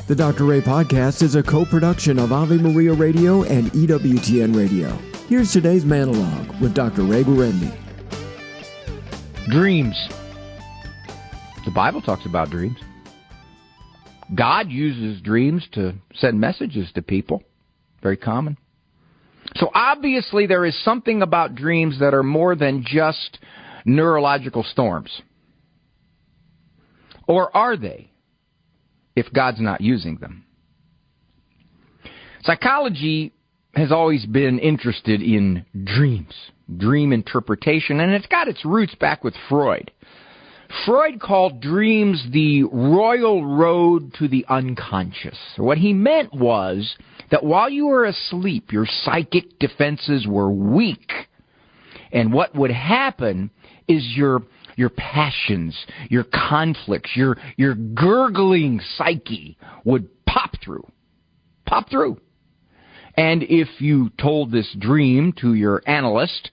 The Dr. Ray Podcast is a co-production of Ave Maria Radio and EWTN Radio. Here's today's monologue with Dr. Ray Guarendi. Dreams. The Bible talks about dreams. God uses dreams to send messages to people. Very common. So obviously there is something about dreams that are more than just neurological storms. Or are they, if God's not using them? Psychology has always been interested in dreams, dream interpretation, and it's got its roots back with Freud. Freud called dreams the royal road to the unconscious. What he meant was that while you were asleep, your psychic defenses were weak. And what would happen is your passions, your conflicts, your gurgling psyche would pop through. And if you told this dream to your analyst,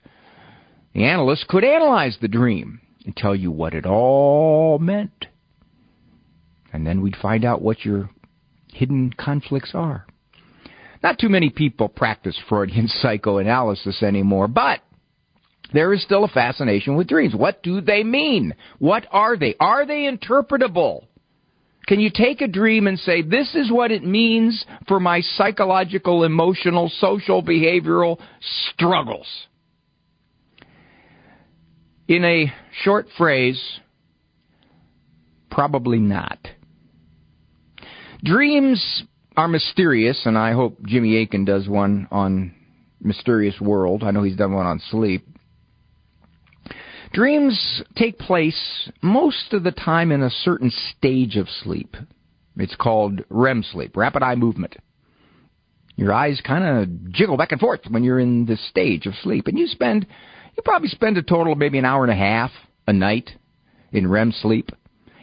the analyst could analyze the dream and tell you what it all meant. And then we'd find out what your hidden conflicts are. Not too many people practice Freudian psychoanalysis anymore, but there is still a fascination with dreams. What do they mean? What are they? Are they interpretable? Can you take a dream and say, this is what it means for my psychological, emotional, social, behavioral struggles? In a short phrase, probably not. Dreams are mysterious, and I hope Jimmy Akin does one on Mysterious World. I know he's done one on sleep. Dreams take place most of the time in a certain stage of sleep. It's called REM sleep, rapid eye movement. Your eyes kind of jiggle back and forth when you're in this stage of sleep. And you probably spend a total of maybe an hour and a half a night in REM sleep.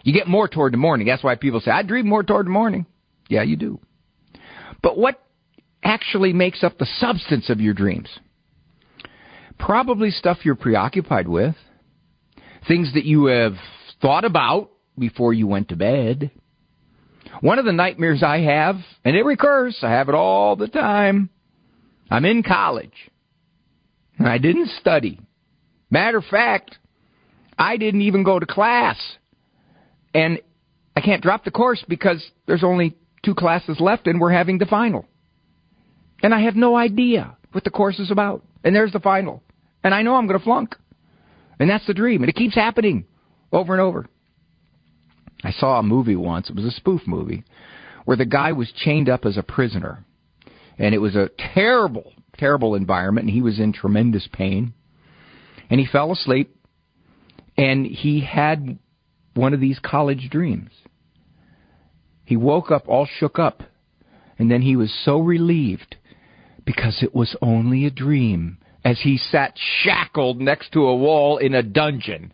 You get more toward the morning. That's why people say, I dream more toward the morning. Yeah, you do. But what actually makes up the substance of your dreams? Probably stuff you're preoccupied with. Things that you have thought about before you went to bed. One of the nightmares I have, and it recurs, I have it all the time. I'm in college, and I didn't study. Matter of fact, I didn't even go to class. And I can't drop the course because there's only 2 classes left, and we're having the final. And I have no idea what the course is about. And there's the final. And I know I'm going to flunk. And that's the dream. And it keeps happening over and over. I saw a movie once. It was a spoof movie where the guy was chained up as a prisoner. And it was a terrible, terrible environment. And he was in tremendous pain. And he fell asleep. And he had one of these college dreams. He woke up all shook up. And then he was so relieved because it was only a dream. As he sat shackled next to a wall in a dungeon.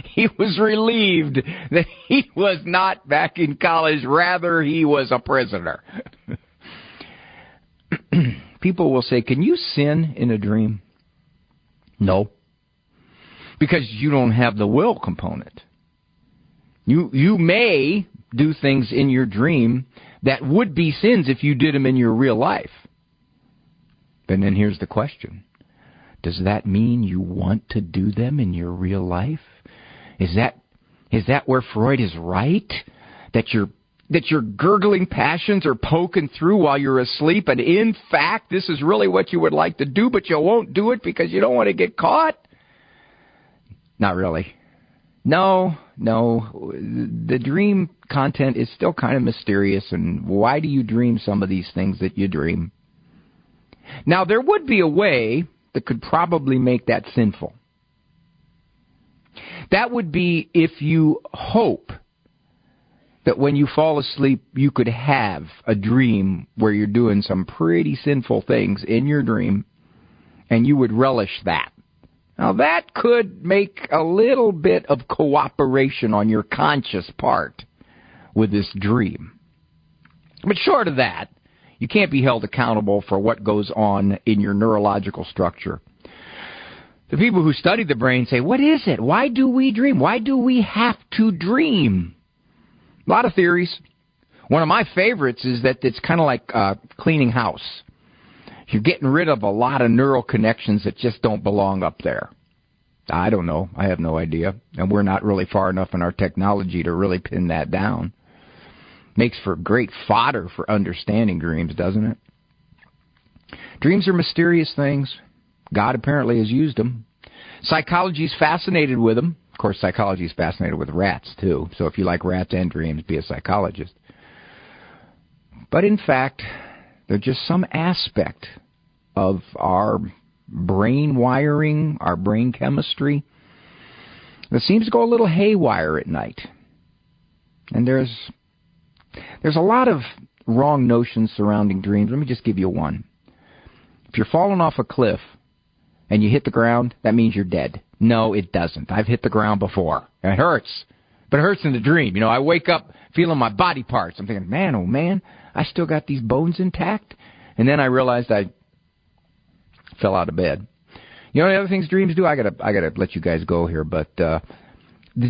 He was relieved that he was not back in college. Rather, he was a prisoner. People will say, can you sin in a dream? No. Because you don't have the will component. You may do things in your dream that would be sins if you did them in your real life. And then here's the question. Does that mean you want to do them in your real life? Is that where Freud is right? That your gurgling passions are poking through while you're asleep, and in fact, this is really what you would like to do, but you won't do it because you don't want to get caught? Not really. No. The dream content is still kind of mysterious, and why do you dream some of these things that you dream? Now, there would be a way that could probably make that sinful. That would be if you hope that when you fall asleep, you could have a dream where you're doing some pretty sinful things in your dream, and you would relish that. Now, that could make a little bit of cooperation on your conscious part with this dream. But short of that, you can't be held accountable for what goes on in your neurological structure. The people who study the brain say, what is it? Why do we dream? Why do we have to dream? A lot of theories. One of my favorites is that it's kind of like cleaning house. You're getting rid of a lot of neural connections that just don't belong up there. I don't know. I have no idea. And we're not really far enough in our technology to really pin that down. Makes for great fodder for understanding dreams, doesn't it? Dreams are mysterious things. God apparently has used them. Psychology is fascinated with them. Of course, psychology is fascinated with rats, too. So if you like rats and dreams, be a psychologist. But in fact, they're just some aspect of our brain wiring, our brain chemistry, that seems to go a little haywire at night. And there's a lot of wrong notions surrounding dreams. Let me just give you one. If you're falling off a cliff and you hit the ground, that means you're dead. No, it doesn't. I've hit the ground before. It hurts. But it hurts in the dream. You know, I wake up feeling my body parts. I'm thinking, man, oh man, I still got these bones intact. And then I realized I fell out of bed. You know the other things dreams do? I gotta let you guys go here, but the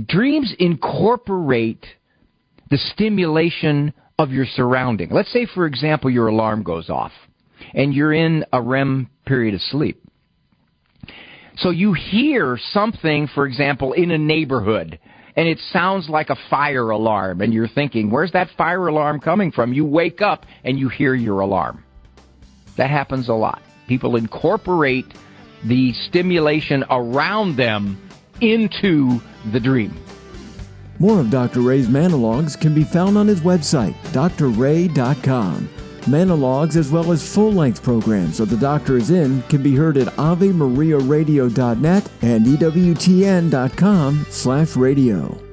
dreams incorporate the stimulation of your surrounding. Let's say, for example, your alarm goes off, and you're in a REM period of sleep. So you hear something, for example, in a neighborhood, and it sounds like a fire alarm, and you're thinking, where's that fire alarm coming from? You wake up, and you hear your alarm. That happens a lot. People incorporate the stimulation around them into the dream. More of Dr. Ray's Monologues can be found on his website, drray.com. Monologues as well as full-length programs of The Doctor Is In can be heard at AveMariaRadio.net and EWTN.com/radio.